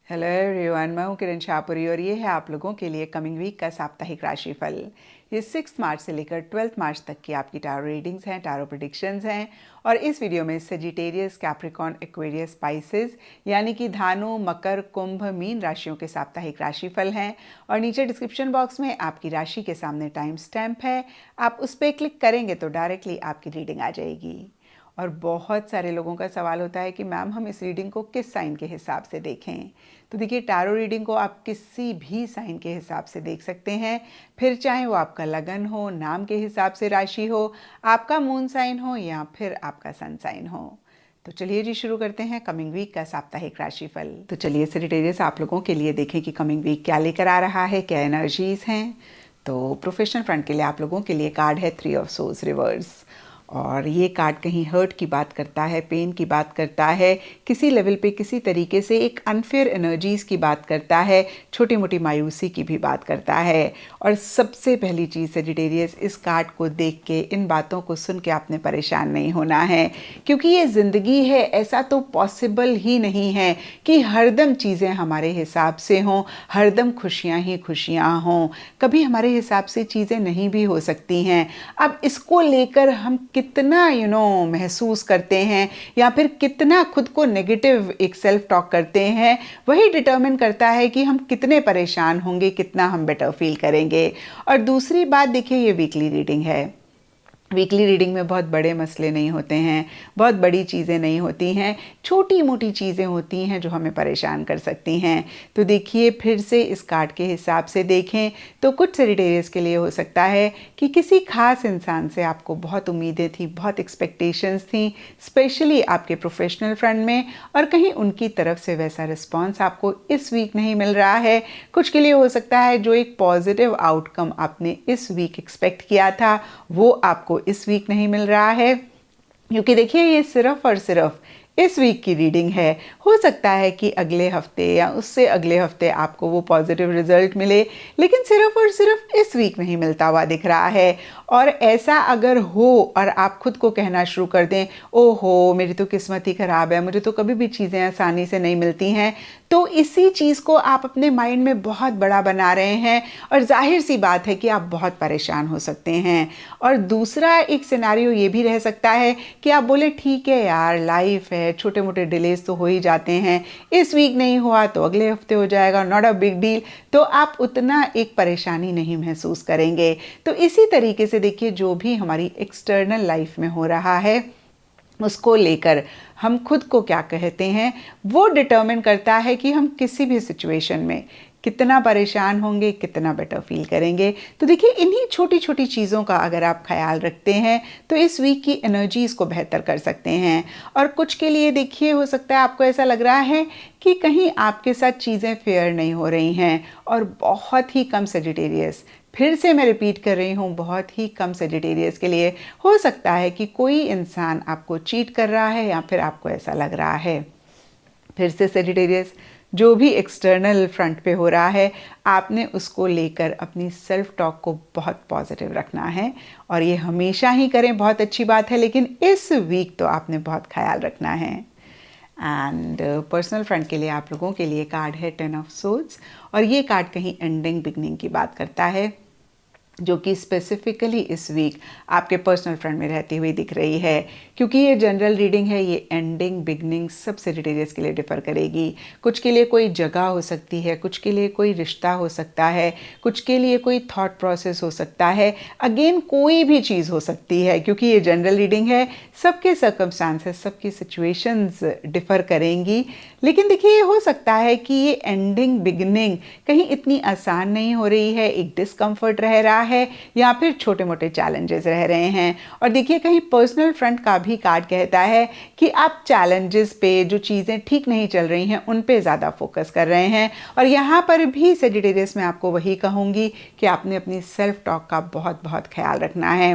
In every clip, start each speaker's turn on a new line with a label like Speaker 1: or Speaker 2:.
Speaker 1: Hello everyone, मैं हूँ किरण शाहपुरी और ये है आप लोगों के लिए कमिंग वीक का साप्ताहिक राशिफल। ये 6 मार्च से लेकर 12 मार्च तक की आपकी टारो रीडिंग्स हैं, टारो प्रेडिक्शंस हैं। और इस वीडियो में सेजिटेरियस, कैप्रिकॉर्न, एक्वेरियस, स्पाइसेस यानी कि धानु, मकर, कुंभ, मीन राशियों के साप्ताहिक राशिफल हैं। और नीचे डिस्क्रिप्शन बॉक्स में आपकी राशि के सामने टाइम स्टैम्प है, आप उस पर क्लिक करेंगे तो डायरेक्टली आपकी रीडिंग आ जाएगी। और बहुत सारे लोगों का सवाल होता है कि मैम हम इस रीडिंग को किस साइन के हिसाब से देखें। तो देखिए, टैरो रीडिंग को आप किसी भी साइन के हिसाब से देख सकते हैं, फिर चाहे वो आपका लगन हो, नाम के हिसाब से राशि हो, आपका मून साइन हो या फिर आपका सन साइन हो। तो चलिए जी, शुरू करते हैं कमिंग वीक का साप्ताहिक राशिफल। तो चलिए सेजिटेरियस, आप लोगों के लिए देखें कि कमिंग वीक क्या लेकर आ रहा है, क्या एनर्जीज हैं। तो प्रोफेशनल फ्रंट के लिए आप लोगों के लिए कार्ड है 3 ऑफ सोर्स रिवर्स। और ये कार्ड कहीं हर्ट की बात करता है, पेन की बात करता है, किसी लेवल पे किसी तरीके से एक अनफेयर एनर्जीज़ की बात करता है, छोटी मोटी मायूसी की भी बात करता है। और सबसे पहली चीज़ सेजिटेरियस, इस कार्ड को देख के, इन बातों को सुन के आपने परेशान नहीं होना है, क्योंकि ये ज़िंदगी है। ऐसा तो पॉसिबल ही नहीं है कि हरदम चीज़ें हमारे हिसाब से हों, हरदम खुशियाँ ही खुशियाँ हों। कभी हमारे हिसाब से चीज़ें नहीं भी हो सकती हैं। अब इसको लेकर हम कितना महसूस करते हैं या फिर कितना खुद को नेगेटिव एक सेल्फ टॉक करते हैं, वही डिटर्मिन करता है कि हम कितने परेशान होंगे, कितना हम बेटर फील करेंगे। और दूसरी बात देखिए, ये वीकली रीडिंग है। वीकली रीडिंग में बहुत बड़े मसले नहीं होते हैं, बहुत बड़ी चीज़ें नहीं होती हैं, छोटी मोटी चीज़ें होती हैं जो हमें परेशान कर सकती हैं। तो देखिए, फिर से इस कार्ड के हिसाब से देखें तो कुछ सेजिटेरियस के लिए हो सकता है कि किसी खास इंसान से आपको बहुत उम्मीदें थी, बहुत एक्सपेक्टेशंस थी, स्पेशली आपके प्रोफेशनल फ्रंट में, और कहीं उनकी तरफ से वैसा रिस्पॉन्स आपको इस वीक नहीं मिल रहा है। कुछ के लिए हो सकता है जो एक पॉजिटिव आउटकम आपने इस वीक एक्सपेक्ट किया था, वो आपको इस वीक नहीं मिल रहा है। क्योंकि देखिए, ये सिर्फ और सिर्फ इस वीक की रीडिंग है। हो सकता है कि अगले हफ्ते या उससे अगले हफ्ते आपको वो पॉजिटिव रिजल्ट मिले, लेकिन सिर्फ और सिर्फ इस वीक नहीं मिलता हुआ दिख रहा है। और ऐसा अगर हो और आप खुद को कहना शुरू कर दें, ओहो मेरी तो किस्मत ही ख़राब है, मुझे तो कभी भी चीज़ें आसानी से नहीं मिलती हैं, तो इसी चीज़ को आप अपने माइंड में बहुत बड़ा बना रहे हैं और जाहिर सी बात है कि आप बहुत परेशान हो सकते हैं। और दूसरा एक सिनेरियो ये भी रह सकता है कि आप बोले ठीक है यार, लाइफ है, छोटे मोटे डिलेज तो हो ही जाते हैं, इस वीक नहीं हुआ तो अगले हफ्ते हो जाएगा, नॉट अ बिग डील, तो आप उतना एक परेशानी नहीं महसूस करेंगे। तो इसी तरीके से देखिए, जो भी हमारी एक्सटर्नल लाइफ में हो रहा है उसको लेकर हम खुद को क्या कहते हैं, वो डिटर्मिन करता है कि हम किसी भी सिचुएशन में कितना परेशान होंगे, कितना बेटर फील करेंगे। तो देखिए, इन्हीं छोटी छोटी चीज़ों का अगर आप ख्याल रखते हैं तो इस वीक की एनर्जीज़ को बेहतर कर सकते हैं। और कुछ के लिए देखिए, हो सकता है आपको ऐसा लग रहा है कि कहीं आपके साथ चीज़ें फेयर नहीं हो रही हैं। और बहुत ही कम सेजिटेरियस, फिर से मैं रिपीट कर रही हूँ, बहुत ही कम सेजिटेरियस के लिए हो सकता है कि कोई इंसान आपको चीट कर रहा है या फिर आपको ऐसा लग रहा है। फिर से सेजिटेरियस, जो भी एक्सटर्नल फ्रंट पे हो रहा है, आपने उसको लेकर अपनी सेल्फ टॉक को बहुत पॉजिटिव रखना है। और ये हमेशा ही करें, बहुत अच्छी बात है, लेकिन इस वीक तो आपने बहुत ख्याल रखना है। एंड पर्सनल फ्रंट के लिए आप लोगों के लिए कार्ड है 10 ऑफ सोर्ड्स। और ये कार्ड कहीं एंडिंग बिगनिंग की बात करता है, जो कि स्पेसिफिकली इस वीक आपके पर्सनल फ्रंट में रहती हुई दिख रही है। क्योंकि ये जनरल रीडिंग है, ये एंडिंग बिगनिंग सब सेजिटेरियस के लिए डिफर करेगी। कुछ के लिए कोई जगह हो सकती है, कुछ के लिए कोई रिश्ता हो सकता है, कुछ के लिए कोई थॉट प्रोसेस हो सकता है, अगेन कोई भी चीज़ हो सकती है। क्योंकि ये जनरल रीडिंग है, सबके सर्कमस्टांसेस, सबकी सिचुएशंस डिफर करेंगी। लेकिन देखिए, ये हो सकता है कि ये एंडिंग बिगनिंग कहीं इतनी आसान नहीं हो रही है, एक डिस्कम्फर्ट रह रहा है या फिर छोटे मोटे चैलेंजेस रह रहे हैं। और देखिए, कहीं पर्सनल फ्रंट का भी कार्ड कहता है कि आप चैलेंजेस पे, जो चीज़ें ठीक नहीं चल रही हैं, उन पे ज़्यादा फोकस कर रहे हैं। और यहाँ पर भी सेजिटेरियस में आपको वही कहूँगी कि आपने अपनी सेल्फ टॉक का बहुत बहुत ख्याल रखना है।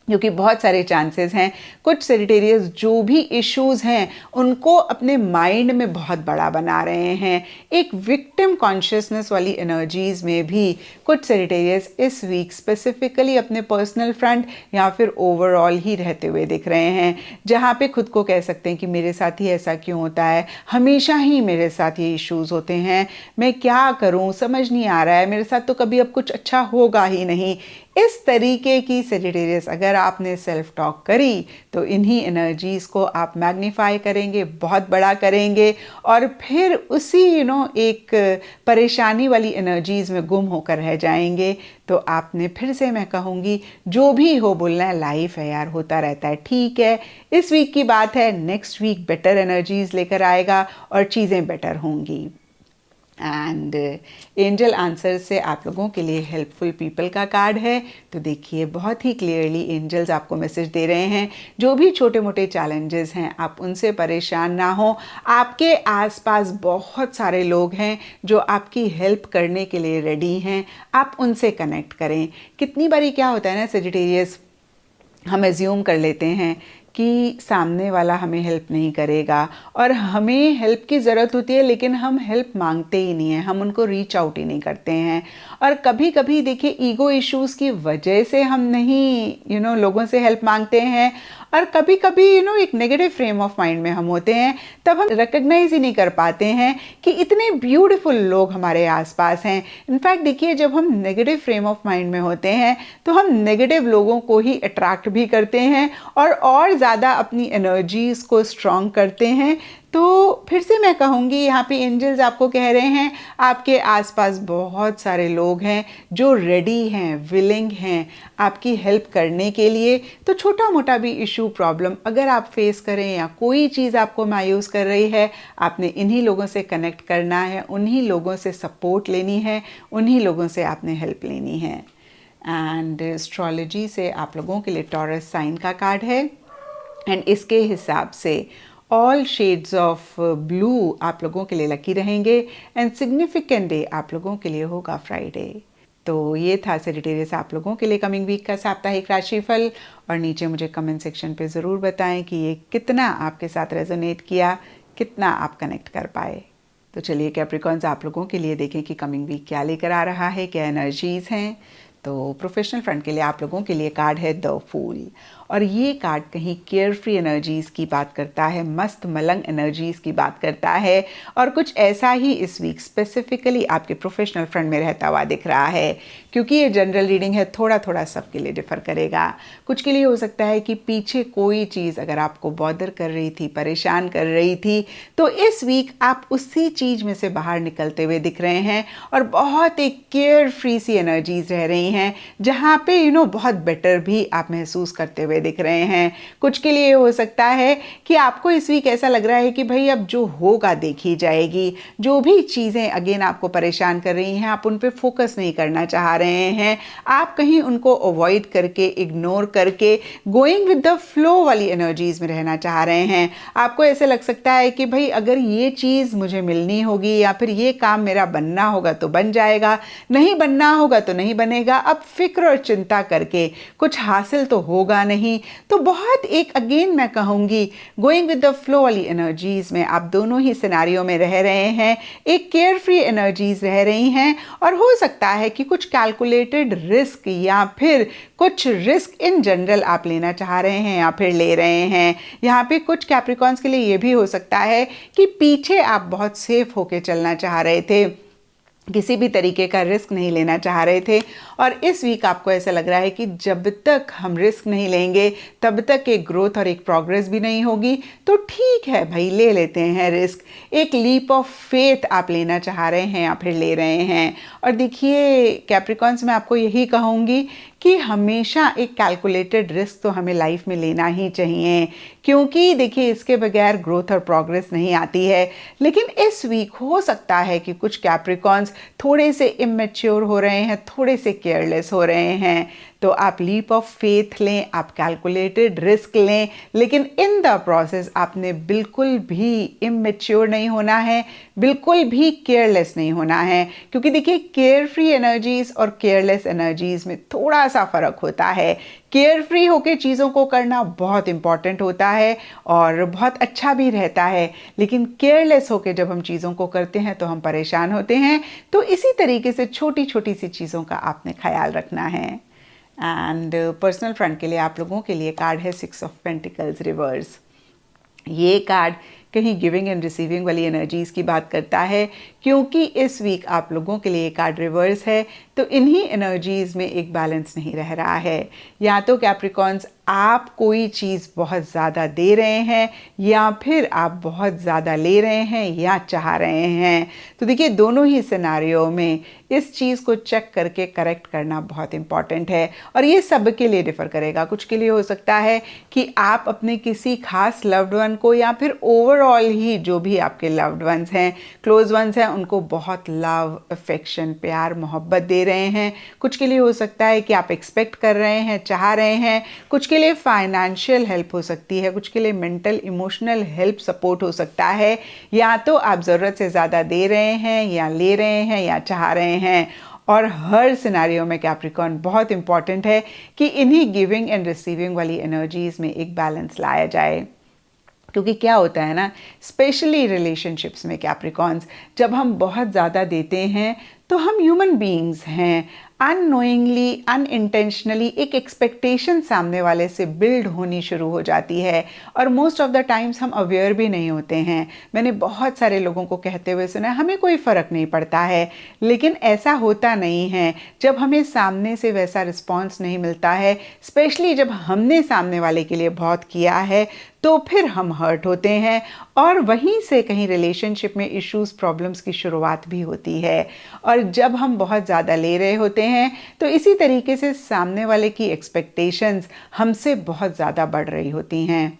Speaker 1: क्योंकि बहुत सारे चांसेस हैं कुछ सेजिटेरियस जो भी इश्यूज हैं उनको अपने माइंड में बहुत बड़ा बना रहे हैं। एक विक्टिम कॉन्शियसनेस वाली एनर्जीज में भी कुछ सेजिटेरियस इस वीक स्पेसिफिकली अपने पर्सनल फ्रंट या फिर ओवरऑल ही रहते हुए दिख रहे हैं, जहाँ पे खुद को कह सकते हैं कि मेरे साथ ही ऐसा क्यों होता है, हमेशा ही मेरे साथ ये इश्यूज होते हैं, मैं क्या करूँ समझ नहीं आ रहा है, मेरे साथ तो कभी अब कुछ अच्छा होगा ही नहीं। इस तरीके की सेजिटेरियस अगर आपने सेल्फ टॉक करी तो इन्हीं एनर्जीज़ को आप मैग्नीफाई करेंगे, बहुत बड़ा करेंगे और फिर उसी एक परेशानी वाली एनर्जीज़ में गुम होकर रह जाएंगे। तो आपने फिर से मैं कहूँगी जो भी हो बोलना है, लाइफ है यार, होता रहता है, ठीक है। इस वीक की बात है, नेक्स्ट वीक बेटर एनर्जीज़ लेकर आएगा और चीज़ें बेटर होंगी। एंड एंजल आंसर से आप लोगों के लिए हेल्पफुल पीपल का कार्ड है। तो देखिए बहुत ही क्लियरली एंजल्स आपको मैसेज दे रहे हैं, जो भी छोटे मोटे चैलेंजेस हैं आप उनसे परेशान ना हो। आपके आसपास बहुत सारे लोग हैं जो आपकी हेल्प करने के लिए रेडी हैं, आप उनसे कनेक्ट करें। कितनी बारी क्या होता है ना सेजिटेरियस, हम एज्यूम कर लेते हैं कि सामने वाला हमें हेल्प नहीं करेगा और हमें हेल्प की ज़रूरत होती है लेकिन हम हेल्प मांगते ही नहीं हैं, हम उनको रीच आउट ही नहीं करते हैं। और कभी कभी देखिए ईगो इश्यूज़ की वजह से हम नहीं लोगों से हेल्प मांगते हैं, और कभी कभी एक नेगेटिव फ्रेम ऑफ माइंड में हम होते हैं, तब हम रिकग्नाइज ही नहीं कर पाते हैं कि इतने ब्यूटीफुल लोग हमारे आसपास हैं। इनफैक्ट देखिए जब हम नेगेटिव फ्रेम ऑफ माइंड में होते हैं तो हम नेगेटिव लोगों को ही अट्रैक्ट भी करते हैं और ज़्यादा अपनी एनर्जीज़ को स्ट्रॉन्ग करते हैं। तो फिर से मैं कहूँगी यहाँ पे एंजल्स आपको कह रहे हैं आपके आसपास बहुत सारे लोग हैं जो रेडी हैं, विलिंग हैं आपकी हेल्प करने के लिए। तो छोटा मोटा भी इशू, प्रॉब्लम अगर आप फेस करें या कोई चीज़ आपको मायूस कर रही है, आपने इन्हीं लोगों से कनेक्ट करना है, उन्हीं लोगों से सपोर्ट लेनी है, उन्हीं लोगों से आपने हेल्प लेनी है। एंड एस्ट्रोलॉजी से आप लोगों के लिए टॉरस साइन का कार्ड है एंड इसके हिसाब से ऑल शेड्स ऑफ ब्लू आप लोगों के लिए लकी रहेंगे एंड सिग्निफिकेंट डे आप लोगों के लिए होगा फ्राइडे। तो ये था सेजिटेरियस आप लोगों के लिए कमिंग वीक का साप्ताहिक राशिफल, और नीचे मुझे कमेंट सेक्शन पे ज़रूर बताएं कि ये कितना आपके साथ रेजोनेट किया, कितना आप कनेक्ट कर पाए। तो चलिए कैप्रिकॉन्स आप लोगों के लिए देखें कि कमिंग वीक क्या लेकर आ रहा है, क्या एनर्जीज़ हैं। तो प्रोफेशनल फ्रंट के लिए आप लोगों के लिए कार्ड है द फूल, और ये कार्ड कहीं केयर फ्री एनर्जीज़ की बात करता है, मस्त मलंग एनर्जीज़ की बात करता है, और कुछ ऐसा ही इस वीक स्पेसिफिकली आपके प्रोफेशनल फ्रंट में रहता हुआ दिख रहा है। क्योंकि ये जनरल रीडिंग है, थोड़ा थोड़ा सबके लिए डिफर करेगा। कुछ के लिए हो सकता है कि पीछे कोई चीज़ अगर आपको बॉदर कर रही थी, परेशान कर रही थी, तो इस वीक आप उसी चीज़ में से बाहर निकलते हुए दिख रहे हैं और बहुत एक केयर फ्री सी एनर्जीज़ रह रही हैं, जहाँ पे बहुत बेटर भी आप महसूस करते हुए दिख रहे हैं। कुछ के लिए हो सकता है कि आपको इस वीक ऐसा लग रहा है कि भाई अब जो होगा देखी जाएगी, जो भी चीज़ें अगेन आपको परेशान कर रही हैं आप उन पे फोकस नहीं करना चाह रहे हैं, आप कहीं उनको अवॉइड करके, इग्नोर करके गोइंग विद द फ्लो वाली एनर्जीज में रहना चाह रहे हैं। आपको ऐसे लग सकता है कि भाई अगर ये चीज़ मुझे मिलनी होगी या फिर ये काम मेरा बनना होगा तो बन जाएगा, नहीं बनना होगा तो नहीं बनेगा, अब फिक्र और चिंता करके कुछ हासिल तो होगा नहीं। तो बहुत एक अगेन मैं कहूँगी गोइंग विद द फ्लो वाली एनर्जीज में आप दोनों ही सिनारियों में रह रहे हैं, एक केयर फ्री एनर्जीज रह रही हैं, और हो सकता है कि कुछ कैलकुलेटेड रिस्क या फिर कुछ रिस्क इन जनरल आप लेना चाह रहे हैं या फिर ले रहे हैं। यहाँ पे कुछ कैप्रिकॉन्स के लिए ये भी हो सकता है कि पीछे आप बहुत सेफ होके चलना चाह रहे थे, किसी भी तरीके का रिस्क नहीं लेना चाह रहे थे, और इस वीक आपको ऐसा लग रहा है कि जब तक हम रिस्क नहीं लेंगे तब तक एक ग्रोथ और एक प्रोग्रेस भी नहीं होगी। तो ठीक है भाई, ले लेते हैं रिस्क, एक लीप ऑफ फेथ आप लेना चाह रहे हैं या फिर ले रहे हैं। और देखिए कैप्रिकॉन्स, मैं आपको यही कहूँगी कि हमेशा एक कैलकुलेटेड रिस्क तो हमें लाइफ में लेना ही चाहिए, क्योंकि देखिए इसके बगैर ग्रोथ और प्रोग्रेस नहीं आती है। लेकिन इस वीक हो सकता है कि कुछ कैप्रिकॉन्स थोड़े से इमेच्योर हो रहे हैं, थोड़े से केयरलेस हो रहे हैं। तो आप लीप ऑफ फेथ लें, आप कैलकुलेटेड रिस्क लें, लेकिन इन द प्रोसेस आपने बिल्कुल भी इमेच्योर नहीं होना है, बिल्कुल भी केयरलेस नहीं होना है। क्योंकि देखिए, केयर फ्री एनर्जीज और केयरलेस एनर्जीज में थोड़ा सा फर्क होता है। केयर फ्री होकर चीज़ों को करना बहुत इंपॉर्टेंट होता है और बहुत अच्छा भी रहता है, लेकिन केयरलेस होकर जब हम चीज़ों को करते हैं तो हम परेशान होते हैं। तो इसी तरीके से छोटी छोटी सी चीज़ों का आपने ख्याल रखना है। एंड पर्सनल फ्रंट के लिए आप लोगों के लिए कार्ड है 6 ऑफ पेंटिकल्स रिवर्स। ये कार्ड कहीं गिविंग एंड रिसीविंग वाली एनर्जीज की बात करता है, क्योंकि इस वीक आप लोगों के लिए कार्ड रिवर्स है, तो इन्हीं एनर्जीज में एक बैलेंस नहीं रह रहा है। या तो कैप्रिकॉन्स आप कोई चीज़ बहुत ज़्यादा दे रहे हैं, या फिर आप बहुत ज़्यादा ले रहे हैं या चाह रहे हैं। तो देखिए, दोनों ही सिनारियो में इस चीज़ को चेक करके करेक्ट करना बहुत इंपॉर्टेंट है, और ये सबके लिए डिफ़र करेगा। कुछ के लिए हो सकता है कि आप अपने किसी खास लव्ड वन को, या फिर ओवरऑल ही जो भी आपके लव्ड वंस हैं, क्लोज वंस हैं, उनको बहुत लव, अफेक्शन, प्यार, मोहब्बत दे रहे हैं। कुछ के लिए हो सकता है कि आप एक्सपेक्ट कर रहे हैं, चाह रहे हैं। कुछ के लिए फाइनेंशियल हेल्प हो सकती है, कुछ के लिए मेंटल इमोशनल हेल्प सपोर्ट हो सकता है। या तो आप ज़रूरत से ज़्यादा दे रहे हैं, या ले रहे हैं, या चाह रहे हैं। और हर सिनेरियो में कैप्रिकॉर्न बहुत इंपॉर्टेंट है कि इन्हीं गिविंग एंड रिसीविंग वाली एनर्जीज में एक बैलेंस लाया जाए। क्योंकि क्या होता है ना, स्पेशली रिलेशनशिप्स में कैप्रिकॉर्न्स, जब हम बहुत ज़्यादा देते हैं तो हम ह्यूमन बीइंग्स हैं, अननोइंगली, अनइंटेंशनली एक एक्सपेक्टेशन सामने वाले से बिल्ड होनी शुरू हो जाती है, और मोस्ट ऑफ द टाइम्स हम अवेयर भी नहीं होते हैं। मैंने बहुत सारे लोगों को कहते हुए सुना है, हमें कोई फ़र्क नहीं पड़ता है, लेकिन ऐसा होता नहीं है। जब हमें सामने से वैसा रिस्पॉन्स नहीं मिलता है, स्पेशली जब हमने सामने वाले के लिए बहुत किया है, तो फिर हम हर्ट होते हैं, और वहीं से कहीं रिलेशनशिप में इश्यूज, प्रॉब्लम्स की शुरुआत भी होती है। और जब हम बहुत ज़्यादा ले रहे होते हैं, तो इसी तरीके से सामने वाले की एक्सपेक्टेशंस हमसे बहुत ज़्यादा बढ़ रही होती हैं,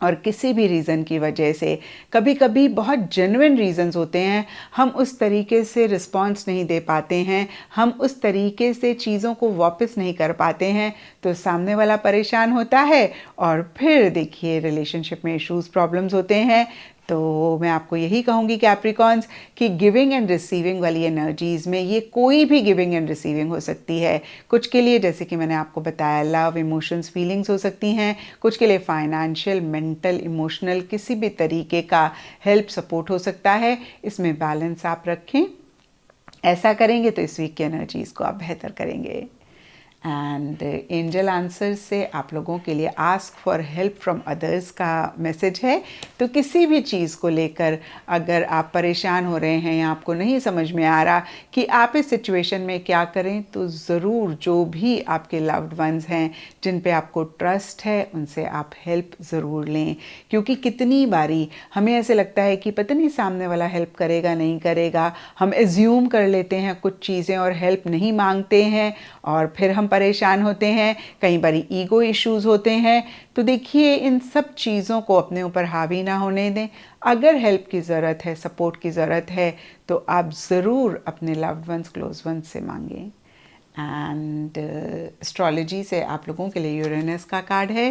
Speaker 1: और किसी भी रीज़न की वजह से, कभी कभी बहुत जेन्युइन रीज़न्स होते हैं, हम उस तरीके से रिस्पॉन्स नहीं दे पाते हैं, हम उस तरीके से चीज़ों को वापस नहीं कर पाते हैं, तो सामने वाला परेशान होता है, और फिर देखिए रिलेशनशिप में इश्यूज़, प्रॉब्लम्स होते हैं। तो मैं आपको यही कहूँगी कैप्रिकॉर्न्स कि गिविंग एंड रिसीविंग वाली एनर्जीज़ में, ये कोई भी गिविंग एंड रिसीविंग हो सकती है। कुछ के लिए, जैसे कि मैंने आपको बताया, लव, इमोशंस, फीलिंग्स हो सकती हैं। कुछ के लिए फाइनेंशियल, मेंटल, इमोशनल, किसी भी तरीके का हेल्प, सपोर्ट हो सकता है। इसमें बैलेंस आप रखें। ऐसा करेंगे तो इस वीक की एनर्जीज़ को आप बेहतर करेंगे। एंड एंजल आंसर से आप लोगों के लिए ask for help from others का मैसेज है। तो किसी भी चीज़ को लेकर अगर आप परेशान हो रहे हैं, या आपको नहीं समझ में आ रहा कि आप इस सिचुएशन में क्या करें, तो ज़रूर जो भी आपके लव्ड वंस हैं, जिन पे आपको ट्रस्ट है, उनसे आप हेल्प ज़रूर लें। क्योंकि कितनी बारी हमें ऐसे लगता है कि पता नहीं सामने वाला हेल्प करेगा, नहीं करेगा, हम एज्यूम कर लेते हैं कुछ चीज़ें और हेल्प नहीं मांगते हैं, और फिर हम परेशान होते हैं। कई बारी ईगो इश्यूज होते हैं। तो देखिए, इन सब चीज़ों को अपने ऊपर हावी ना होने दें। अगर हेल्प की ज़रूरत है, सपोर्ट की ज़रूरत है, तो आप ज़रूर अपने लव्ड वंस, क्लोज वंस से मांगें। एंड एस्ट्रोलॉजी से आप लोगों के लिए यूरेनस का कार्ड है,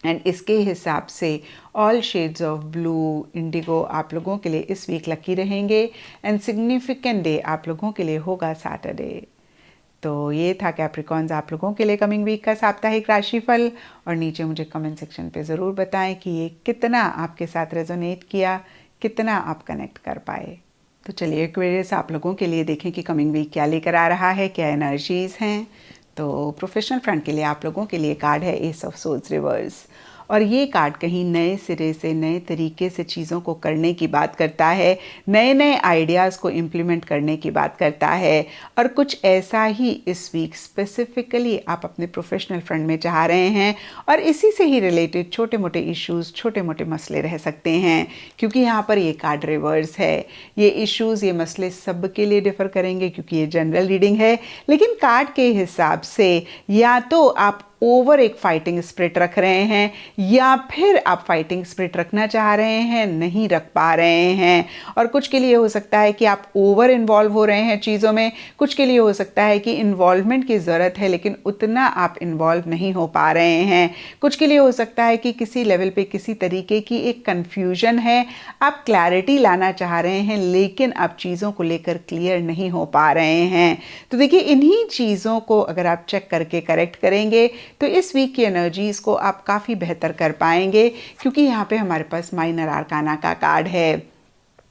Speaker 1: एंड इसके हिसाब से all shades of blue, Indigo आप लोगों के लिए इस वीक लकी रहेंगे। एंड सिग्निफिकेंट डे आप लोगों के लिए होगा सैटरडे। तो ये था कैप्रिकॉर्न्स आप लोगों के लिए कमिंग वीक का साप्ताहिक राशिफल। और नीचे मुझे कमेंट सेक्शन पे ज़रूर बताएं कि ये कितना आपके साथ रेजोनेट किया, कितना आप कनेक्ट कर पाए। तो चलिए एक्वेरियस आप लोगों के लिए देखें कि कमिंग वीक क्या लेकर आ रहा है, क्या एनर्जीज़ हैं। तो प्रोफेशनल फ्रंट के लिए आप लोगों के लिए कार्ड है एस ऑफ सोर्ड्स रिवर्स, और ये कार्ड कहीं नए सिरे से, नए तरीके से चीज़ों को करने की बात करता है, नए नए आइडियाज़ को इम्प्लीमेंट करने की बात करता है। और कुछ ऐसा ही इस वीक स्पेसिफिकली आप अपने प्रोफेशनल फ्रंट में चाह रहे हैं, और इसी से ही रिलेटेड छोटे मोटे इश्यूज़, छोटे मोटे मसले रह सकते हैं। क्योंकि यहाँ पर ये कार्ड रिवर्स है। ये इश्यूज़, ये मसले सब के लिए डिफ़र करेंगे, क्योंकि ये जनरल रीडिंग है। लेकिन कार्ड के हिसाब से या तो आप ओवर एक फाइटिंग स्पिरिट रख रहे हैं, या फिर आप फाइटिंग स्पिरिट रखना चाह रहे हैं, नहीं रख पा रहे हैं। और कुछ के लिए हो सकता है कि आप ओवर इन्वॉल्व हो रहे हैं चीज़ों में, कुछ के लिए हो सकता है कि इन्वॉल्वमेंट की ज़रूरत है लेकिन उतना आप इन्वॉल्व नहीं हो पा रहे हैं। कुछ के लिए हो सकता है कि किसी लेवल पे किसी तरीके की एक कन्फ्यूजन है, आप क्लैरिटी लाना चाह रहे हैं लेकिन आप चीज़ों को लेकर क्लियर नहीं हो पा रहे हैं। तो देखिए, इन्हीं चीज़ों को अगर आप चेक करके करेक्ट करेंगे तो इस वीक की एनर्जीज़ को आप काफ़ी बेहतर कर पाएंगे, क्योंकि यहाँ पे हमारे पास माइनर आर्काना का कार्ड है।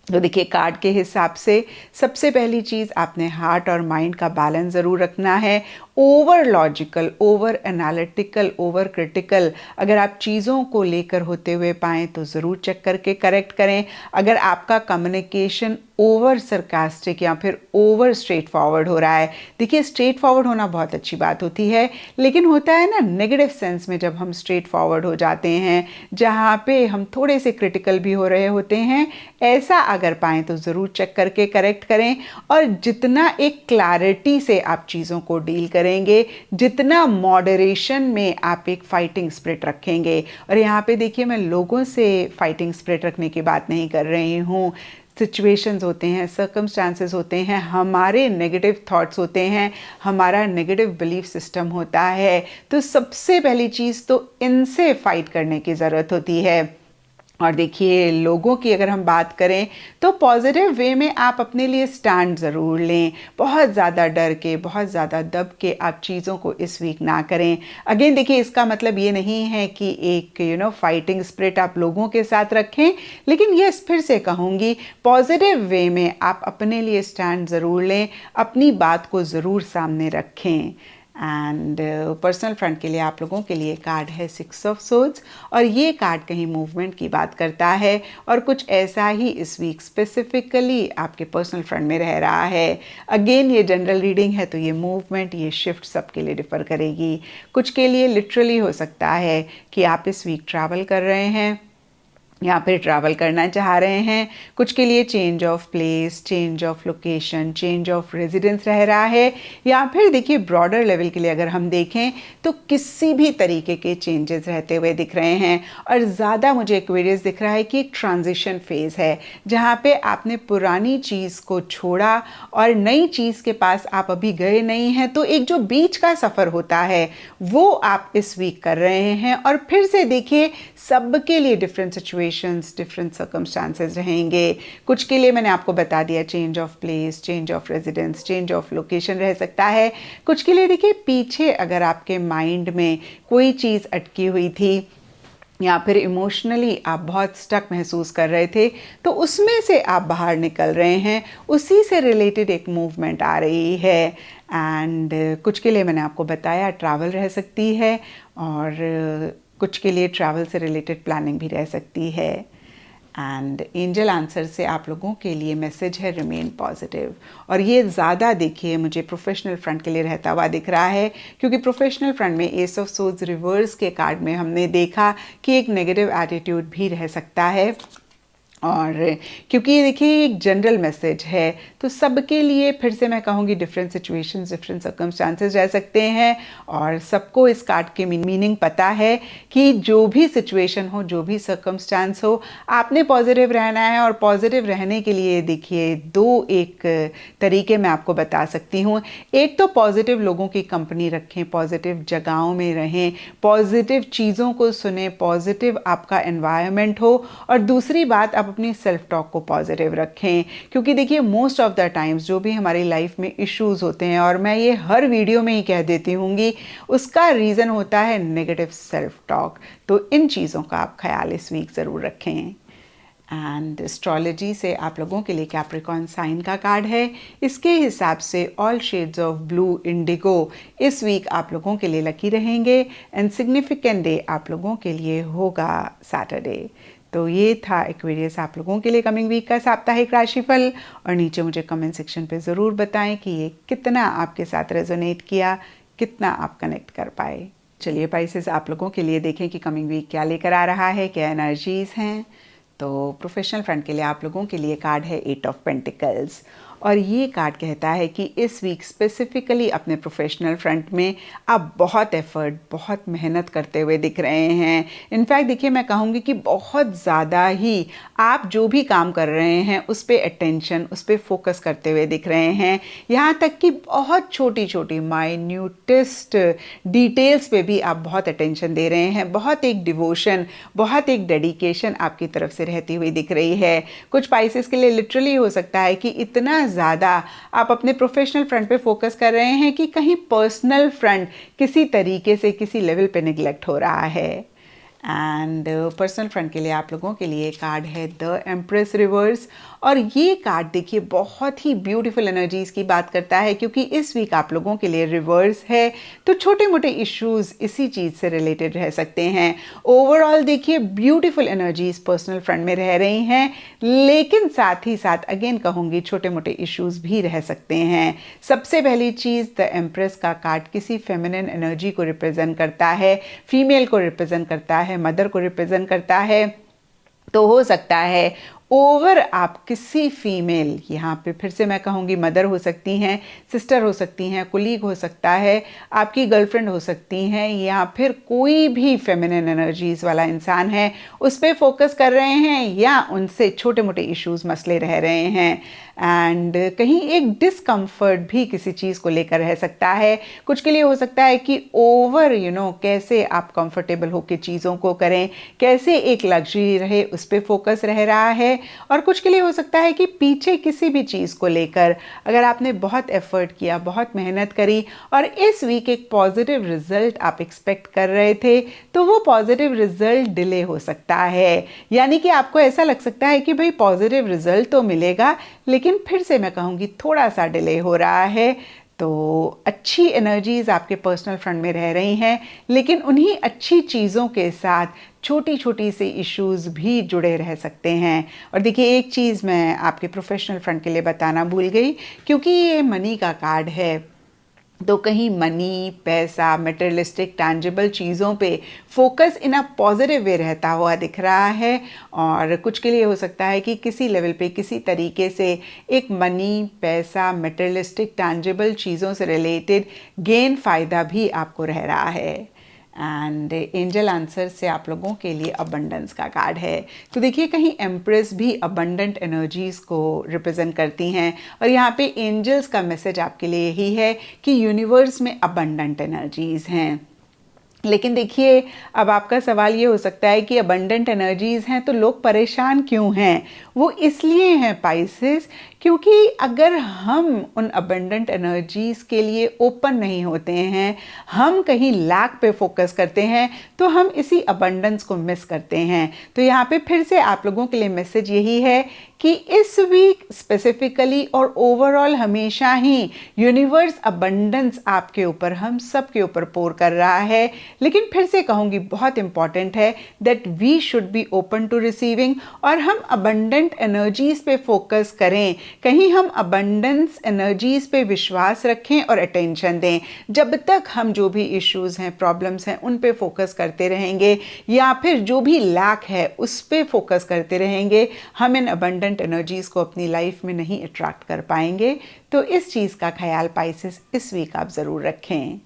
Speaker 1: तो देखिए, कार्ड के हिसाब से सबसे पहली चीज़, आपने हार्ट और माइंड का बैलेंस ज़रूर रखना है। Over logical, over analytical, over critical अगर आप चीज़ों को लेकर होते हुए पाएँ तो ज़रूर चेक करके करेक्ट करें। अगर आपका कम्युनिकेशन ओवर सरकास्टिक या फिर ओवर स्ट्रेट फॉरवर्ड हो रहा है, देखिए स्ट्रेट फॉरवर्ड होना बहुत अच्छी बात होती है, लेकिन होता है ना नेगेटिव सेंस में जब हम स्ट्रेट फॉरवर्ड हो जाते हैं, जहाँ पे हम थोड़े से क्रिटिकल भी हो रहे होते हैं, ऐसा अगर पाएँ तो ज़रूर चेक करके करेक्ट करें। और जितना एक क्लैरिटी से आप चीज़ों को डील करेंगे, जितना मॉडरेशन में आप एक फाइटिंग स्पिरिट रखेंगे, और यहाँ पे देखिए, मैं लोगों से फाइटिंग स्पिरिट रखने की बात नहीं कर रही हूँ, सिचुएशंस होते हैं, सर्कमस्टांसेस होते हैं, हमारे नेगेटिव थॉट्स होते हैं, हमारा नेगेटिव बिलीफ सिस्टम होता है। तो सबसे पहली चीज़ तो इनसे फाइट करने की ज़रूरत होती है। और देखिए, लोगों की अगर हम बात करें तो पॉजिटिव वे में आप अपने लिए स्टैंड ज़रूर लें। बहुत ज़्यादा डर के, बहुत ज़्यादा दब के आप चीज़ों को इस वीक ना करें। अगेन देखिए, इसका मतलब ये नहीं है कि एक फाइटिंग स्पिरिट आप लोगों के साथ रखें, लेकिन ये फिर से कहूँगी, पॉजिटिव वे में आप अपने लिए स्टैंड ज़रूर लें, अपनी बात को ज़रूर सामने रखें। एंड पर्सनल फ्रंट के लिए आप लोगों के लिए कार्ड है 6 ऑफ सोर्ड्स, और ये कार्ड कहीं मूवमेंट की बात करता है, और कुछ ऐसा ही इस वीक स्पेसिफिकली आपके पर्सनल फ्रंट में रह रहा है। अगेन ये जनरल रीडिंग है, तो ये मूवमेंट, ये शिफ्ट सबके लिए डिफर करेगी। कुछ के लिए लिटरली हो सकता है कि आप इस वीक ट्रैवल कर रहे हैं या फिर ट्रैवल करना चाह रहे हैं। कुछ के लिए change of place, change of location, change of residence रह रहा है, या फिर देखिए ब्रॉडर लेवल के लिए अगर हम देखें तो किसी भी तरीके के चेंजेस रहते हुए दिख रहे हैं। और ज़्यादा मुझे एक्वेरियस दिख रहा है कि एक ट्रांजिशन फेज़ है, जहाँ पे आपने पुरानी चीज़ को छोड़ा और नई चीज़ के पास आप अभी गए नहीं हैं, तो एक जो बीच का सफ़र होता है वो आप इस वीक कर रहे हैं। और फिर से देखिए, सबके लिए डिफरेंट सिचुएशंस, डिफरेंट सर्कमस्टांसेस रहेंगे। कुछ के लिए मैंने आपको बता दिया, change of place, change of residence, change of location रह सकता है। कुछ के लिए देखिए, पीछे अगर आपके माइंड में कोई चीज़ अटकी हुई थी या फिर इमोशनली आप बहुत स्टक महसूस कर रहे थे, तो उसमें से आप बाहर निकल रहे हैं, उसी से रिलेटेड एक मूवमेंट आ रही है। एंड कुछ के लिए मैंने आपको बताया ट्रैवल रह सकती है, और कुछ के लिए ट्रैवल से रिलेटेड प्लानिंग भी रह सकती है। एंड एंजल आंसर से आप लोगों के लिए मैसेज है, रिमेन पॉजिटिव। और ये ज़्यादा देखिए मुझे प्रोफेशनल फ्रंट के लिए रहता हुआ दिख रहा है, क्योंकि प्रोफेशनल फ्रंट में एस ऑफ सोर्ड्स रिवर्स के कार्ड में हमने देखा कि एक नेगेटिव एटीट्यूड भी रह सकता है। और क्योंकि ये देखिए एक जनरल मैसेज है, तो सबके लिए फिर से मैं कहूँगी डिफरेंट सिचुएशंस, डिफरेंट सर्कमस्टांसेस रह सकते हैं, और सबको इस कार्ड के मीनिंग पता है कि जो भी सिचुएशन हो, जो भी सर्कमस्टांस हो, आपने पॉजिटिव रहना है। और पॉजिटिव रहने के लिए देखिए एक तरीके मैं आपको बता सकती हूँ। एक तो पॉजिटिव लोगों की कंपनी रखें, पॉजिटिव जगहों में रहें, पॉजिटिव चीज़ों को सुने, पॉजिटिव आपका एनवायरनमेंट हो। और दूसरी बात, आप अपनी सेल्फ टॉक को पॉजिटिव रखें, क्योंकि देखिए मोस्ट ऑफ द टाइम्स जो भी हमारी लाइफ में इश्यूज होते हैं, और मैं ये हर वीडियो में ही कह देती हूँगी, उसका रीज़न होता है नेगेटिव सेल्फ टॉक। तो इन चीज़ों का आप ख्याल इस वीक ज़रूर रखें। एंड एस्ट्रोलॉजी से आप लोगों के लिए कैप्रिकॉर्न साइन का कार्ड है। इसके हिसाब से all shades of blue, Indigo इस वीक आप लोगों के लिए लकी रहेंगे। एंड सिग्निफिकेंट डे आप लोगों के लिए होगा सैटरडे। तो ये था एक्वेरियस आप लोगों के लिए कमिंग वीक का साप्ताहिक राशिफल। और नीचे मुझे कमेंट सेक्शन पे ज़रूर बताएं कि ये कितना आपके साथ रेजोनेट किया, कितना आप कनेक्ट कर पाए। चलिए पाइसेस, आप लोगों के लिए देखें कि कमिंग वीक क्या लेकर आ रहा है, क्या एनर्जीज़ हैं। तो प्रोफेशनल फ्रंट के लिए आप लोगों के लिए कार्ड है 8 ऑफ पेंटिकल्स, और ये कार्ड कहता है कि इस वीक स्पेसिफिकली अपने प्रोफेशनल फ्रंट में आप बहुत एफर्ट, बहुत मेहनत करते हुए दिख रहे हैं। इनफैक्ट देखिए, मैं कहूँगी कि बहुत ज़्यादा ही आप जो भी काम कर रहे हैं उस पर अटेंशन, उस पर फोकस करते हुए दिख रहे हैं। यहाँ तक कि बहुत छोटी छोटी माइन्यूटेस्ट डिटेल्स पे भी आप बहुत अटेंशन दे रहे हैं। बहुत एक डिवोशन, बहुत एक डेडिकेशन आपकी तरफ से रहती हुई दिख रही है। कुछ पाइसेस के लिए लिटरली हो सकता है कि इतना ज़्यादा आप अपने प्रोफेशनल फ्रंट पे फोकस कर रहे हैं कि कहीं पर्सनल फ्रंट किसी तरीके से किसी लेवल पे निगलेक्ट हो रहा है। एंड पर्सनल फ्रंट के लिए आप लोगों के लिए कार्ड है द एम्प्रेस रिवर्स, और ये कार्ड देखिए बहुत ही ब्यूटीफुल एनर्जीज़ की बात करता है, क्योंकि इस वीक आप लोगों के लिए रिवर्स है तो छोटे मोटे इश्यूज इसी चीज़ से रिलेटेड रह सकते हैं। ओवरऑल देखिए ब्यूटीफुल एनर्जीज़ पर्सनल फ्रंट में रह रही हैं, लेकिन साथ ही साथ अगेन कहूँगी छोटे मोटे इश्यूज भी रह सकते हैं। सबसे पहली चीज़, द एम्प्रेस का कार्ड किसी फेमिनिन एनर्जी को रिप्रेजेंट करता है, फीमेल को रिप्रेजेंट करता है, मदर को रिप्रेजेंट करता है। तो हो सकता है ओवर आप किसी फीमेल, यहाँ पे फिर से मैं कहूँगी मदर हो सकती हैं, सिस्टर हो सकती हैं, कुलीग हो सकता है, आपकी गर्लफ्रेंड हो सकती हैं, या फिर कोई भी फेमिनिन एनर्जीज़ वाला इंसान है उस पर फोकस कर रहे हैं, या उनसे छोटे मोटे इश्यूज मसले रह रहे हैं। एंड कहीं एक डिस्कम्फर्ट भी किसी चीज़ को लेकर रह सकता है। कुछ के लिए हो सकता है कि ओवर कैसे आप कंफर्टेबल होकर चीज़ों को करें, कैसे एक लग्जरी रहे, उस पर फोकस रह रहा है। और कुछ के लिए हो सकता है कि पीछे किसी भी चीज़ को लेकर अगर आपने बहुत एफर्ट किया, बहुत मेहनत करी और इस वीक एक पॉजिटिव रिजल्ट आप एक्सपेक्ट कर रहे थे, तो वो पॉजिटिव रिजल्ट डिले हो सकता है। यानी कि आपको ऐसा लग सकता है कि भाई पॉजिटिव रिजल्ट तो मिलेगा, लेकिन फिर से मैं कहूँगी थोड़ा सा डिले हो रहा है। तो अच्छी एनर्जीज़ आपके पर्सनल फ्रंट में रह रही हैं, लेकिन उन्हीं अच्छी चीज़ों के साथ छोटी छोटी से इश्यूज भी जुड़े रह सकते हैं। और देखिए, एक चीज़ मैं आपके प्रोफेशनल फ्रंट के लिए बताना भूल गई, क्योंकि ये मनी का कार्ड है, तो कहीं मनी, पैसा, मटेरियलिस्टिक टैंजिबल चीज़ों पे focus in a positive way रहता हुआ दिख रहा है। और कुछ के लिए हो सकता है कि किसी लेवल पे किसी तरीके से एक मनी, पैसा, मटेरियलिस्टिक टैंजिबल चीज़ों से रिलेटेड गेन फ़ायदा भी आपको रह रहा है। एंड एंजल आंसर से आप लोगों के लिए अबंडेंस का कार्ड है। तो देखिए, कहीं एम्प्रेस भी अबंडेंट एनर्जीज़ को रिप्रेजेंट करती हैं, और यहाँ पे एंजल्स का मैसेज आपके लिए यही है कि यूनिवर्स में अबंडेंट एनर्जीज़ हैं। लेकिन देखिए, अब आपका सवाल ये हो सकता है कि अबंडेंट एनर्जीज़ हैं तो लोग परेशान क्यों हैं? वो इसलिए हैं पाइसेस, क्योंकि अगर हम उन अबंडेंट एनर्जीज़ के ओपन ओपन नहीं होते हैं, हम कहीं लैक पे फोकस करते हैं, तो हम इसी अबंडेंस को मिस करते हैं। तो यहाँ पे फिर से आप लोगों के लिए मैसेज यही है कि इस वीक स्पेसिफिकली और ओवरऑल हमेशा ही यूनिवर्स अबंडेंस आपके ऊपर, हम सब के ऊपर पोर कर रहा है। लेकिन फिर से कहूँगी, बहुत इंपॉर्टेंट है that we should be open to receiving, और हम अबंडेंट एनर्जीज़ पे फोकस करें, कहीं हम अबंडेंस एनर्जीज़ पे विश्वास रखें और अटेंशन दें। जब तक हम जो भी इश्यूज़ हैं, प्रॉब्लम्स हैं, उन पे फोकस करते रहेंगे, या फिर जो भी लैक है उस पे फोकस करते रहेंगे, हम इन अबंडेंट एनर्जीज़ को अपनी लाइफ में नहीं अट्रैक्ट कर पाएंगे। तो इस चीज़ का ख्याल पाइसेस इस वीक आप ज़रूर रखें।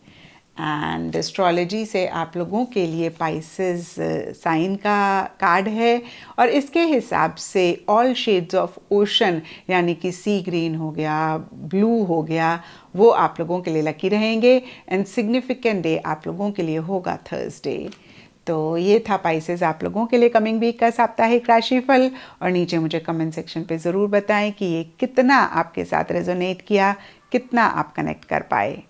Speaker 1: एंड एस्ट्रोलॉजी से आप लोगों के लिए पाइसेस साइन का कार्ड है, और इसके हिसाब से ऑल शेड्स ऑफ ओशन, यानी कि सी ग्रीन हो गया, ब्लू हो गया, वो आप लोगों के लिए लकी रहेंगे। एंड सिग्निफिकेंट डे आप लोगों के लिए होगा थर्सडे। तो ये था पाइसेस आप लोगों के लिए कमिंग वीक का साप्ताहिक राशिफल। और नीचे मुझे कमेंट सेक्शन पे ज़रूर बताएं कि ये कितना आपके साथ रेजोनेट किया, कितना आप कनेक्ट कर पाए।